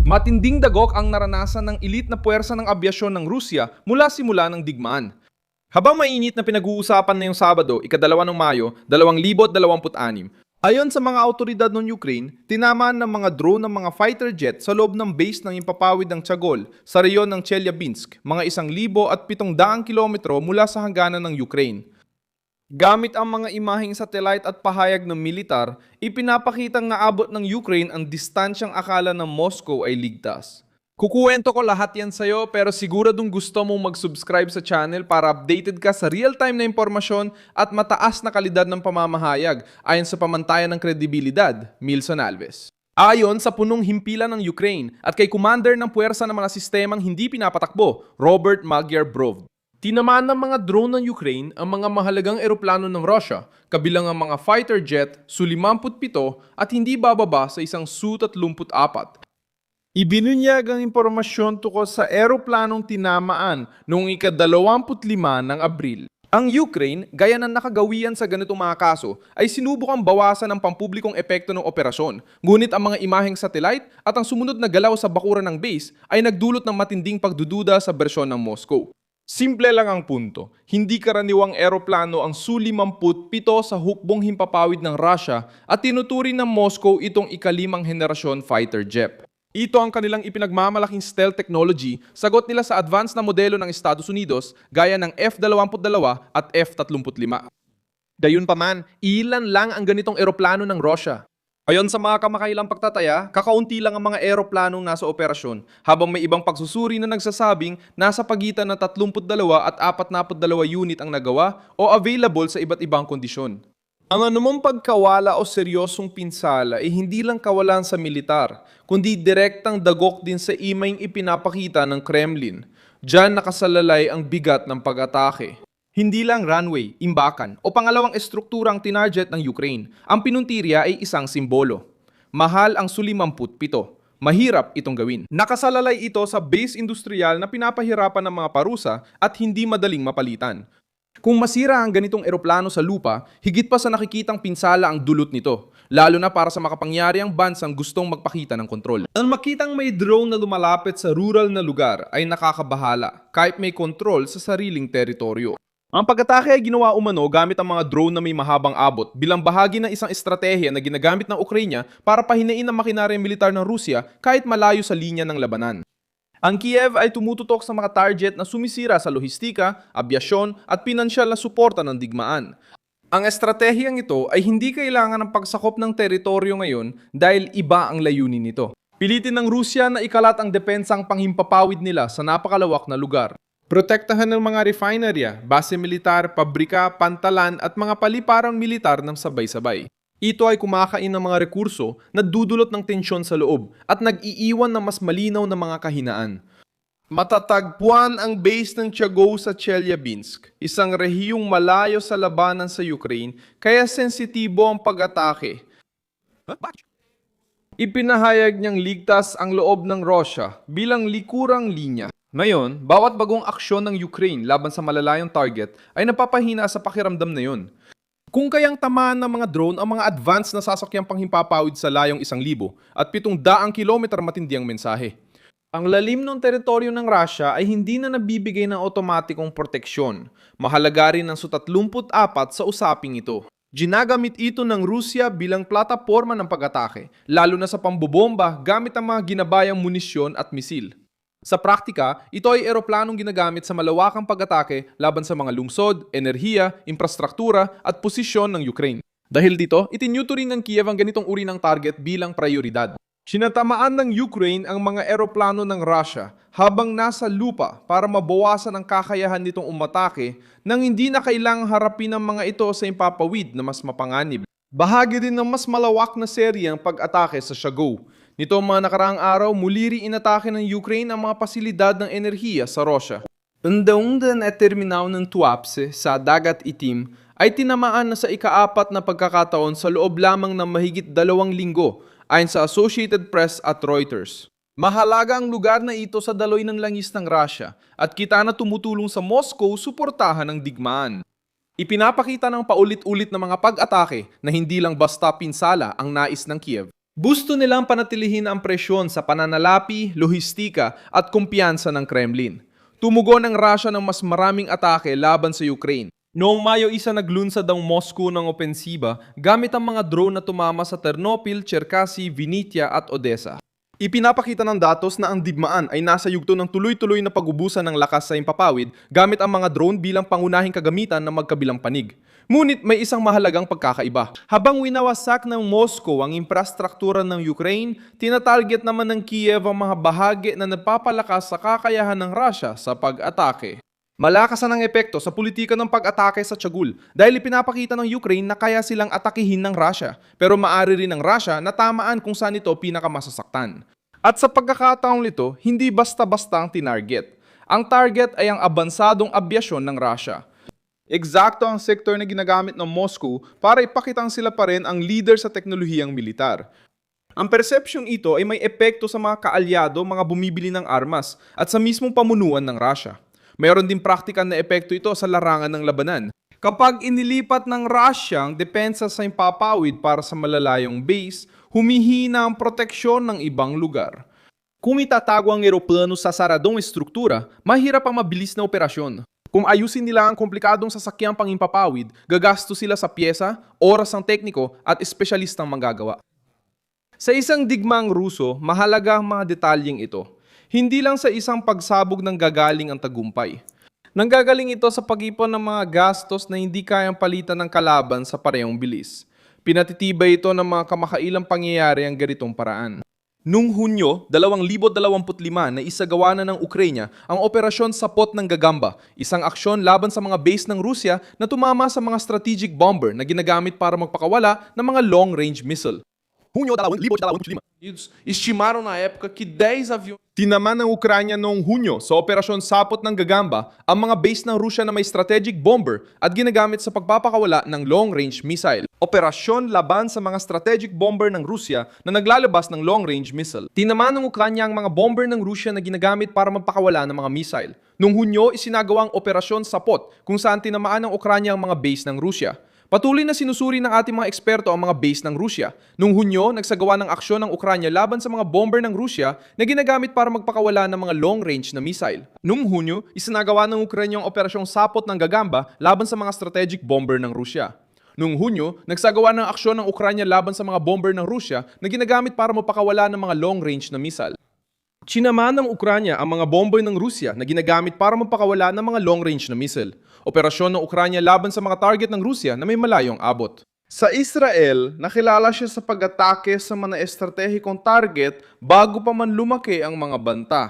Matinding dagok ang naranasan ng elite na puwersa ng abyasyon ng Rusya mula simula ng digmaan. Habang mainit na pinag-uusapan na yung Sabado, ika-2 ng Mayo, 2026, ayon sa mga autoridad ng Ukraine, tinamaan ng mga drone ng mga fighter jet sa loob ng base ng impapawid ng Chagol sa reyon ng Chelyabinsk, mga 1,700 kilometro mula sa hangganan ng Ukraine. Gamit ang mga imaheng satellite at pahayag ng militar, ipinapakitang naabot ng Ukraine ang distansyang akala ng Moscow ay ligtas. Kukuwento ko lahat yan sa'yo pero siguradong gusto mong mag-subscribe sa channel para updated ka sa real-time na impormasyon at mataas na kalidad ng pamamahayag ayon sa pamantayan ng kredibilidad, Milson Alves. Ayon sa punong himpilan ng Ukraine at kay commander ng puwersa ng mga sistemang hindi pinapatakbo, Robert Magyar-Brov. Tinamaan ng mga drone ng Ukraine ang mga mahalagang eroplano ng Russia, kabilang ang mga fighter jet Su-57 at hindi bababa sa isang Su-34. Ibinunyag ang impormasyon tungkol sa eroplanong tinamaan noong ika-25 ng Abril. Ang Ukraine, gaya ng nakagawian sa ganitong mga kaso, ay sinubukang bawasan ang pampublikong epekto ng operasyon. Ngunit ang mga imaheng satellite at ang sumunod na galaw sa bakuran ng base ay nagdulot ng matinding pagdududa sa bersyon ng Moscow. Simple lang ang punto, hindi karaniwang eroplano ang Su-57 sa hukbong himpapawid ng Russia at tinuturing ng Moscow itong ika-5 henerasyon fighter jet. Ito ang kanilang ipinagmamalaking stealth technology, sagot nila sa advanced na modelo ng Estados Unidos gaya ng F-22 at F-35. Gayunpaman, ilan lang ang ganitong eroplano ng Russia. Ayon sa mga kamakailang pagtataya, kakaunti lang ang mga eroplanong nasa operasyon, habang may ibang pagsusuri na nagsasabing nasa pagitan ng 32 at 42 unit ang nagawa o available sa iba't ibang kondisyon. Ang anumang pagkawala o seryosong pinsala ay hindi lang kawalan sa militar, kundi direktang dagok din sa imayng ipinapakita ng Kremlin. Diyan nakasalalay ang bigat ng pag-atake. Hindi lang runway, imbakan o pangalawang estrukturang tinarget ng Ukraine. Ang pinuntirya ay isang simbolo. Mahal ang Su-57. Mahirap itong gawin. Nakasalalay ito sa base industrial na pinapahirapan ng mga parusa at hindi madaling mapalitan. Kung masira ang ganitong eroplano sa lupa, higit pa sa nakikitang pinsala ang dulot nito, lalo na para sa makapangyariang bansang gustong magpakita ng kontrol. Ang makitang may drone na lumalapit sa rural na lugar ay nakakabahala kahit may kontrol sa sariling teritoryo. Ang pag-atake ay ginawa umano gamit ang mga drone na may mahabang abot bilang bahagi ng isang estratehiya na ginagamit ng Ukraine para pahinain ang makinaryang militar ng Rusya kahit malayo sa linya ng labanan. Ang Kiev ay tumututok sa mga target na sumisira sa lohistika, abyasyon at pinansyal na suporta ng digmaan. Ang estratehiyang ito ay hindi kailangan ng pagsakop ng teritoryo ngayon dahil iba ang layunin nito. Pilitin ng Rusya na ikalat ang depensang panghimpapawid nila sa napakalawak na lugar. Protektahan ng mga refinerya, base militar, pabrika, pantalan at mga paliparang militar ng sabay-sabay. Ito ay kumakain ng mga rekurso na dudulot ng tensyon sa loob at nag-iiwan ng mas malinaw na mga kahinaan. Matatagpuan ang base ng Chagol sa Chelyabinsk, isang rehiyong malayo sa labanan sa Ukraine kaya sensitibo ang pag-atake. Ipinahayag niyang ligtas ang loob ng Russia bilang likurang linya. Ngayon, bawat bagong aksyon ng Ukraine laban sa malalayong target ay napapahina sa pakiramdam na yun. Kung kayang tamaan ng mga drone ang mga advanced na sasakyang panghimpapawid sa layong 1,000 at 700 kilometer matindi ang mensahe. Ang lalim ng teritoryo ng Russia ay hindi na nabibigay ng otomatikong proteksyon. Mahalaga rin ang Su-34 sa usaping ito. Ginagamit ito ng Rusya bilang plataporma ng pag-atake, lalo na sa pambobomba gamit ang mga ginabayang munisyon at misil. Sa praktika, ito ay eroplanong ginagamit sa malawakang pag-atake laban sa mga lungsod, enerhiya, infrastruktura at posisyon ng Ukraine. Dahil dito, itinuturing ng Kiev ang ganitong uri ng target bilang prioridad. Sinatamaan ng Ukraine ang mga eroplano ng Russia habang nasa lupa para mabawasan ang kakayahan nitong umatake nang hindi na kailangang harapin ang mga ito sa impapawid na mas mapanganib. Bahagi din ng mas malawak na serye ang pag-atake sa Chagol. Nito mga nakaraang araw, muli rin inatake ng Ukraine ang mga pasilidad ng enerhiya sa Russia. Unda-unda na terminal ng Tuapse sa Dagat Itim ay tinamaan na sa ika-4 na pagkakataon sa loob lamang ng mahigit 2 linggo ayon sa Associated Press at Reuters. Mahalaga ang lugar na ito sa daloy ng langis ng Russia at kita na tumutulong sa Moscow suportahan ang digmaan. Ipinapakita ng paulit-ulit na mga pag-atake na hindi lang basta pinsala ang nais ng Kiev. Gusto nilang panatilihin ang presyon sa pananalapi, lohistika at kumpiyansa ng Kremlin. Tumugon ang Russia ng mas maraming atake laban sa Ukraine. Noong Mayo 1 naglunsad ang Moscow ng opensiba gamit ang mga drone na tumama sa Ternopil, Cherkasy, Vinnytsia at Odessa. Ipinapakita ng datos na ang digmaan ay nasa yugto ng tuloy-tuloy na pag-ubusan ng lakas sa himpapawid gamit ang mga drone bilang pangunahing kagamitan ng magkabilang panig. Ngunit may isang mahalagang pagkakaiba. Habang winawasak ng Moscow ang infrastruktura ng Ukraine, tinatarget naman ng Kiev ang mga bahagi na nagpapalakas sa kakayahan ng Russia sa pag-atake. Malakasan ang epekto sa politika ng pag-atake sa Chagul dahil ipinapakita ng Ukraine na kaya silang atakihin ng Russia, pero maaari rin ng Russia na tamaan kung saan ito pinakamasasaktan. At sa pagkakataong nito, hindi basta-basta ang tinarget. Ang target ay ang abansadong abyasyon ng Russia. Eksakto ang sektor na ginagamit ng Moscow para ipakitang sila pa rin ang leader sa teknolohiyang militar. Ang percepsyong ito ay may epekto sa mga kaalyado, mga bumibili ng armas at sa mismong pamunuan ng Russia. Mayroon din praktikal na epekto ito sa larangan ng labanan. Kapag inilipat ng Russia ang depensa sa himpapawid para sa malalayong base, humihina ang proteksyon ng ibang lugar. Kung itatago ang eroplano sa saradong estruktura, mahirap ang mabilis na operasyon. Kung ayusin nila ang komplikadong sasakyang panghimpapawid, gagasto sila sa pyesa, oras ng tekniko at espesyalistang manggagawa. Sa isang digmaang Ruso, mahalaga ang mga detalyeng ito. Hindi lang sa isang pagsabog ng gagaling ang tagumpay. Nanggagaling ito sa pag-ipon ng mga gastos na hindi kayang palitan ng kalaban sa parehong bilis. Pinatitibay ito ng mga kamakailang pangyayari ang ganitong paraan. Noong Hunyo 2025 na isagawa na ng Ukraine ang Operasyon Sapot ng Gagamba, isang aksyon laban sa mga base ng Rusya na tumama sa mga strategic bomber na ginagamit para magpakawala ng mga long-range missile. Hunyo 2025. Estimaram na época que 10 aviões tinaman ng Ukraine noong Hunyo sa Operasyon Sapot ng Gagamba ang mga base ng Rusya na may strategic bomber at ginagamit sa pagpapakawala ng long-range missile. Operasyon laban sa mga strategic bomber ng Rusya na naglalabas ng long-range missile. Tinaman ng Ukraine ang mga bomber ng Rusya na ginagamit para magpakawala ng mga missile. Noong Hunyo, isinagawa ang Operasyon Sapot kung saan tinamaan ng Ukraine ang mga base ng Rusya. Patuloy na sinusuri ng ating mga eksperto ang mga base ng Rusya. Noong Hunyo, nagsagawa ng aksyon ng Ukraine laban sa mga bomber ng Rusya na ginagamit para magpakawala ng mga long-range na missile. Noong Hunyo, isinagawa ng Ukraine ang operasyong Sapot ng Gagamba laban sa mga strategic bomber ng Rusya. Noong Hunyo, nagsagawa ng aksyon ng Ukraine laban sa mga bomber ng Rusya na ginagamit para mapakawala ng mga long-range na missile. Tsinaman ng Ukraine ang mga bomber ng Rusya na ginagamit para mapakawala ng mga long-range na missile. Operasyon ng Ukraine laban sa mga target ng Rusya na may malayong abot. Sa Israel, nakilala siya sa pag-atake sa mga estratehikong target bago pa man lumaki ang mga banta.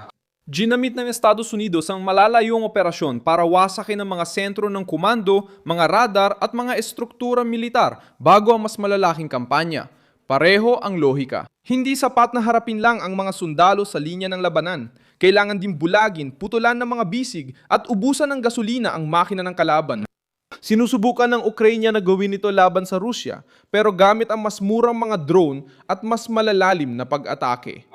Ginamit ng Estados Unidos ang malalayong operasyon para wasakin ang mga sentro ng komando, mga radar at mga estruktura militar bago ang mas malalaking kampanya. Pareho ang lohika. Hindi sapat na harapin lang ang mga sundalo sa linya ng labanan. Kailangan din bulagin, putulan ng mga bisig at ubusan ng gasolina ang makina ng kalaban. Sinusubukan ng Ukraine na gawin ito laban sa Rusya, pero gamit ang mas murang mga drone at mas malalalim na pag-atake.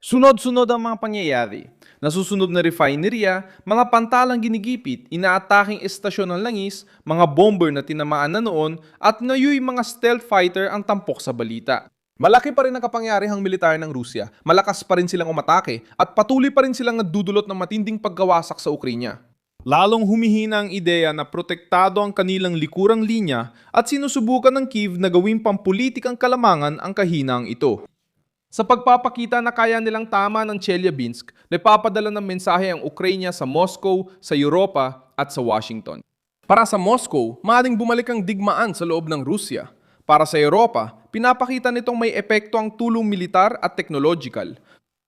Sunod-sunod ang mga pangyayari. Nasusunod na refineria, mga pantalang ginigipit, inaataking estasyon ng langis, mga bomber na tinamaan na noon, at ngayon mga stealth fighter ang tampok sa balita. Malaki pa rin ang kapangyarihang militar ng Rusya, malakas pa rin silang umatake, at patuloy pa rin silang nagdudulot ng matinding pagkawasak sa Ukraine. Lalong humihina ang ideya na protektado ang kanilang likurang linya at sinusubukan ng Kyiv na gawing pampulitikang kalamangan ang kahinang ito. Sa pagpapakita na kaya nilang tama ng Chelyabinsk, nagpapadala ng mensahe ang Ukraine sa Moscow, sa Europa at sa Washington. Para sa Moscow, maaaring bumalik ang digmaan sa loob ng Rusya. Para sa Europa, pinapakita nitong may epekto ang tulong militar at technological.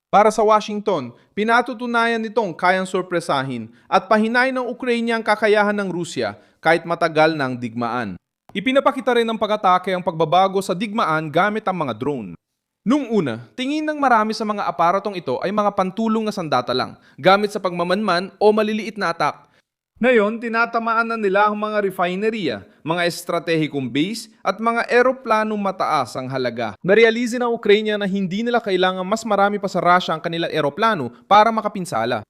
Para sa Washington, pinatutunayan nitong kayang sorpresahin at pahinay ng Ukraine ang kakayahan ng Rusya kahit matagal ng digmaan. Ipinapakita rin ng pag-atake ang pagbabago sa digmaan gamit ang mga drone. Noong una, tingin ng marami sa mga aparatong ito ay mga pantulong na sandata lang, gamit sa pagmamanman o maliliit na atak. Ngayon, tinatamaan na nila ang mga refineria, mga estratehikong base at mga eroplanong mataas ang halaga. Narealize ng Ukraine na hindi nila kailangan mas marami pa sa Russia ang kanilang eroplano para makapinsala.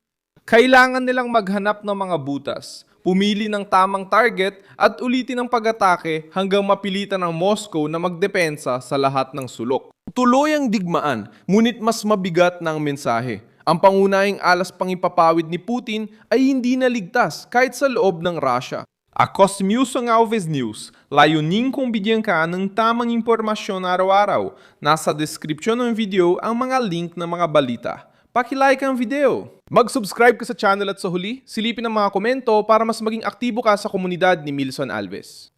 Kailangan nilang maghanap ng mga butas. pumili ng tamang target at ulitin ang pag-atake hanggang mapilitan ng Moscow na magdepensa sa lahat ng sulok. Tuloy ang digmaan, ngunit mas mabigat na ang mensahe. Ang pangunahing alas pangipapawid ni Putin ay hindi naligtas kahit sa loob ng Russia. Ako si Milson Alves News, layunin kong bigyan ka ng tamang impormasyon araw-araw. Nasa description ng video ang mga link ng mga balita. Paki-like ang video. Mag-subscribe ka sa channel at sa huli, silipin ang mga komento para mas maging aktibo ka sa komunidad ni Milson Alves.